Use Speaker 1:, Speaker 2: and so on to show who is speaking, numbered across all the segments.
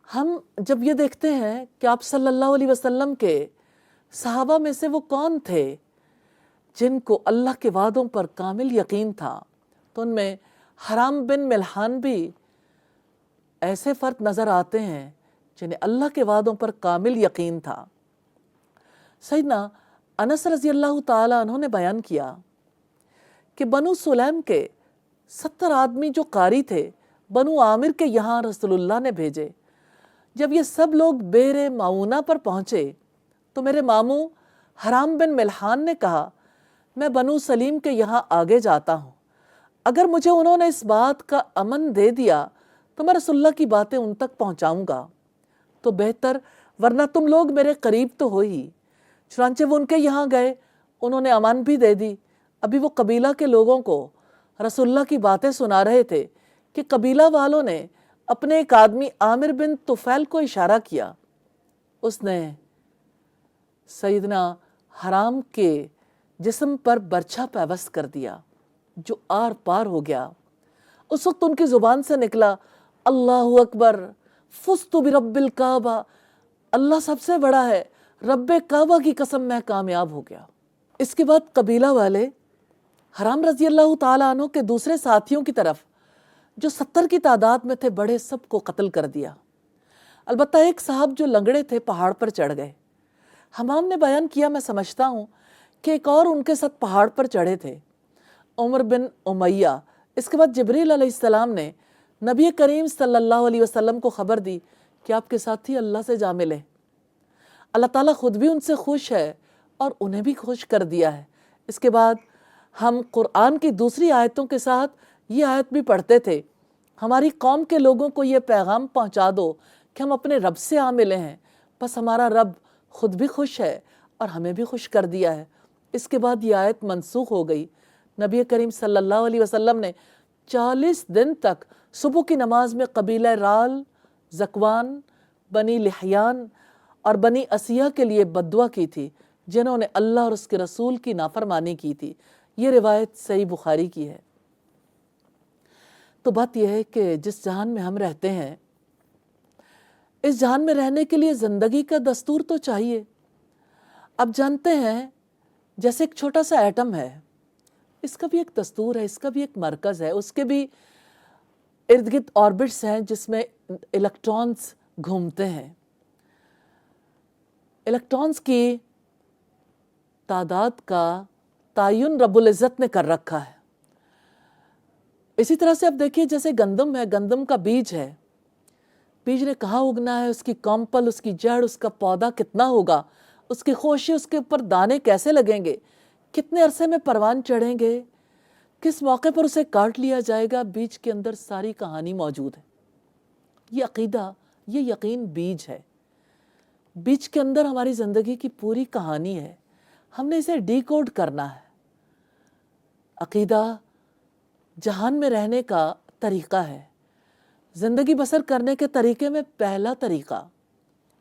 Speaker 1: ہم جب یہ دیکھتے ہیں کہ آپ صلی اللہ علیہ وسلم کے صحابہ میں سے وہ کون تھے جن کو اللہ کے وعدوں پر کامل یقین تھا، تو ان میں حرام بن ملحان بھی ایسے فرد نظر آتے ہیں جنہیں اللہ کے وعدوں پر کامل یقین تھا۔ سیدنا انس رضی اللہ تعالیٰ عنہ نے بیان کیا کہ بنو سلیم کے 70 آدمی جو قاری تھے بنو عامر کے یہاں رسول اللہ نے بھیجے۔ جب یہ سب لوگ بئر معونہ پر پہنچے تو میرے ماموں حرام بن ملحان نے کہا، میں بنو سلیم کے یہاں آگے جاتا ہوں، اگر مجھے انہوں نے اس بات کا امن دے دیا تو میں رسول اللہ کی باتیں ان تک پہنچاؤں گا تو بہتر، ورنہ تم لوگ میرے قریب تو ہو ہی۔ چنانچہ وہ ان کے یہاں گئے، انہوں نے امان بھی دے دی۔ ابھی وہ قبیلہ کے لوگوں کو رسول اللہ کی باتیں سنا رہے تھے کہ قبیلہ والوں نے اپنے ایک آدمی عامر بن طفیل کو اشارہ کیا۔ اس نے سیدنا حرام کے جسم پر برچھا پیوست کر دیا جو آر پار ہو گیا۔ اس وقت ان کی زبان سے نکلا، اللہ اکبر، فزت برب الکعبہ، اللہ سب سے بڑا ہے، رب کعبہ کی قسم میں کامیاب ہو گیا۔ اس کے بعد قبیلہ والے حرام رضی اللہ تعالیٰ عنہ کے دوسرے ساتھیوں کی طرف جو 70 کی تعداد میں تھے بڑے، سب کو قتل کر دیا۔ البتہ ایک صاحب جو لنگڑے تھے پہاڑ پر چڑھ گئے۔ حمام نے بیان کیا، میں سمجھتا ہوں کہ ایک اور ان کے ساتھ پہاڑ پر چڑھے تھے، عمر بن امیہ۔ اس کے بعد جبریل علیہ السلام نے نبی کریم صلی اللہ علیہ وسلم کو خبر دی کہ آپ کے ساتھی اللہ سے جا ملے۔ اللہ تعالیٰ خود بھی ان سے خوش ہے اور انہیں بھی خوش کر دیا ہے۔ اس کے بعد ہم قرآن کی دوسری آیتوں کے ساتھ یہ آیت بھی پڑھتے تھے، ہماری قوم کے لوگوں کو یہ پیغام پہنچا دو کہ ہم اپنے رب سے آ ملے ہیں، بس ہمارا رب خود بھی خوش ہے اور ہمیں بھی خوش کر دیا ہے۔ اس کے بعد یہ آیت منسوخ ہو گئی۔ نبی کریم صلی اللہ علیہ وسلم نے 40 دن تک صبح کی نماز میں قبیلہ رال، زکوان، بنی لحیان اور بنی اسیہ کے لیے بددعا کی تھی جنہوں نے اللہ اور اس کے رسول کی نافرمانی کی تھی۔ یہ روایت صحیح بخاری کی ہے۔ تو بات یہ ہے کہ جس جہان میں ہم رہتے ہیں، اس جہان میں رہنے کے لیے زندگی کا دستور تو چاہیے۔ اب جانتے ہیں جیسے ایک چھوٹا سا ایٹم ہے، اس کا بھی ایک دستور ہے، اس کا بھی ایک مرکز ہے، اس کے بھی ارد گرد آربٹس ہیں جس میں الیکٹرانز گھومتے ہیں۔ الیکٹرانز کی تعداد کا تعین رب العزت نے کر رکھا ہے۔ اسی طرح سے اب دیکھیے جیسے گندم ہے، گندم کا بیج ہے، بیج نے کہاں اگنا ہے، اس کی کمپل، اس کی جڑ، اس کا پودا کتنا ہوگا، اس کی خوشی، اس کے اوپر دانے کیسے لگیں گے، کتنے عرصے میں پروان چڑھیں گے، کس موقع پر اسے کاٹ لیا جائے گا، بیج کے اندر ساری کہانی موجود ہے۔ یہ عقیدہ، یہ یقین بیج ہے۔ بیج کے اندر ہماری زندگی کی پوری کہانی ہے، ہم نے اسے ڈی کوڈ کرنا ہے۔ عقیدہ جہان میں رہنے کا طریقہ ہے، زندگی بسر کرنے کے طریقے میں پہلا طریقہ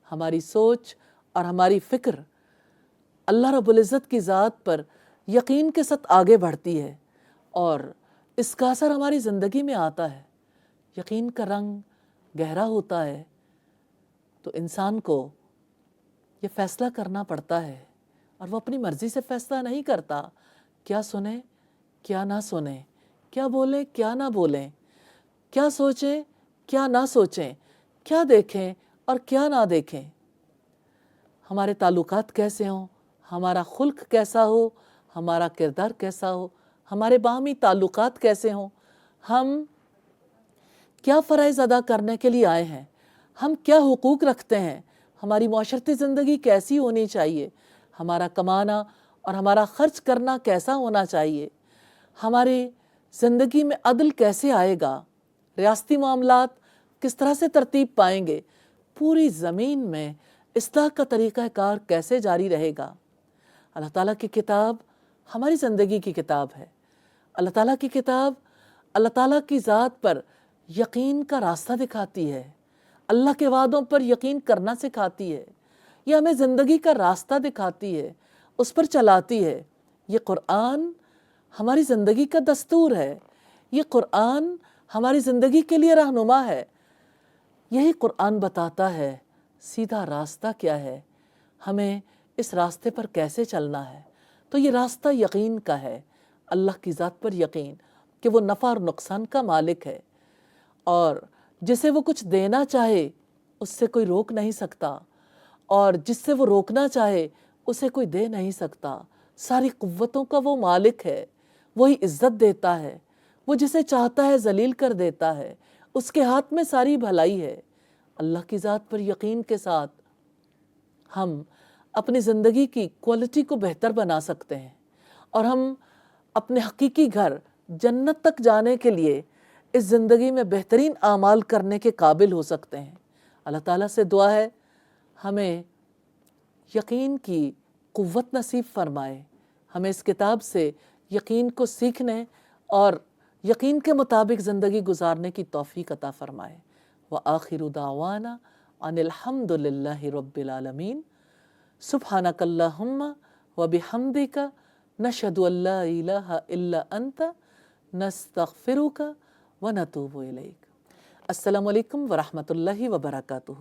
Speaker 1: ہماری سوچ اور ہماری فکر اللہ رب العزت کی ذات پر یقین کے ساتھ آگے بڑھتی ہے اور اس کا اثر ہماری زندگی میں آتا ہے۔ یقین کا رنگ گہرا ہوتا ہے تو انسان کو یہ فیصلہ کرنا پڑتا ہے اور وہ اپنی مرضی سے فیصلہ نہیں کرتا، کیا سنیں کیا نہ سنیں، کیا بولیں کیا نہ بولیں، کیا سوچیں کیا نہ سوچیں، کیا دیکھیں اور کیا نہ دیکھیں، ہمارے تعلقات کیسے ہوں، ہمارا خلق کیسا ہو، ہمارا کردار کیسا ہو، ہمارے باہمی تعلقات کیسے ہوں، ہم کیا فرائض ادا کرنے کے لیے آئے ہیں، ہم کیا حقوق رکھتے ہیں، ہماری معاشرتی زندگی کیسی ہونی چاہیے، ہمارا کمانا اور ہمارا خرچ کرنا کیسا ہونا چاہیے، ہماری زندگی میں عدل کیسے آئے گا، ریاستی معاملات کس طرح سے ترتیب پائیں گے، پوری زمین میں اصلاح کا طریقہ کار کیسے جاری رہے گا۔ اللہ تعالیٰ کی کتاب ہماری زندگی کی کتاب ہے۔ اللہ تعالیٰ کی کتاب اللہ تعالیٰ کی ذات پر یقین کا راستہ دکھاتی ہے، اللہ کے وعدوں پر یقین کرنا سکھاتی ہے، یہ ہمیں زندگی کا راستہ دکھاتی ہے، اس پر چلاتی ہے۔ یہ قرآن ہماری زندگی کا دستور ہے، یہ قرآن ہماری زندگی کے لیے رہنما ہے۔ یہی قرآن بتاتا ہے سیدھا راستہ کیا ہے، ہمیں اس راستے پر کیسے چلنا ہے۔ تو یہ راستہ یقین کا ہے، اللہ کی ذات پر یقین کہ وہ نفع اور نقصان کا مالک ہے، اور جسے وہ کچھ دینا چاہے اس سے کوئی روک نہیں سکتا، اور جس سے وہ روکنا چاہے اسے کوئی دے نہیں سکتا۔ ساری قوتوں کا وہ مالک ہے، وہی عزت دیتا ہے، وہ جسے چاہتا ہے ذلیل کر دیتا ہے، اس کے ہاتھ میں ساری بھلائی ہے۔ اللہ کی ذات پر یقین کے ساتھ ہم اپنی زندگی کی کوالٹی کو بہتر بنا سکتے ہیں، اور ہم اپنے حقیقی گھر جنت تک جانے کے لیے اس زندگی میں بہترین اعمال کرنے کے قابل ہو سکتے ہیں۔ اللہ تعالیٰ سے دعا ہے ہمیں یقین کی قوت نصیب فرمائے، ہمیں اس کتاب سے یقین کو سیکھنے اور یقین کے مطابق زندگی گزارنے کی توفیق عطا فرمائے۔ وآخر دعوانا ان الحمد للہ رب العالمین۔ سبحانک اللہم وبحمدک نشہد ان لا الہ الا انت نستغفرک ونتوب الیک۔ السلام علیکم ورحمۃ اللہ وبرکاتہ۔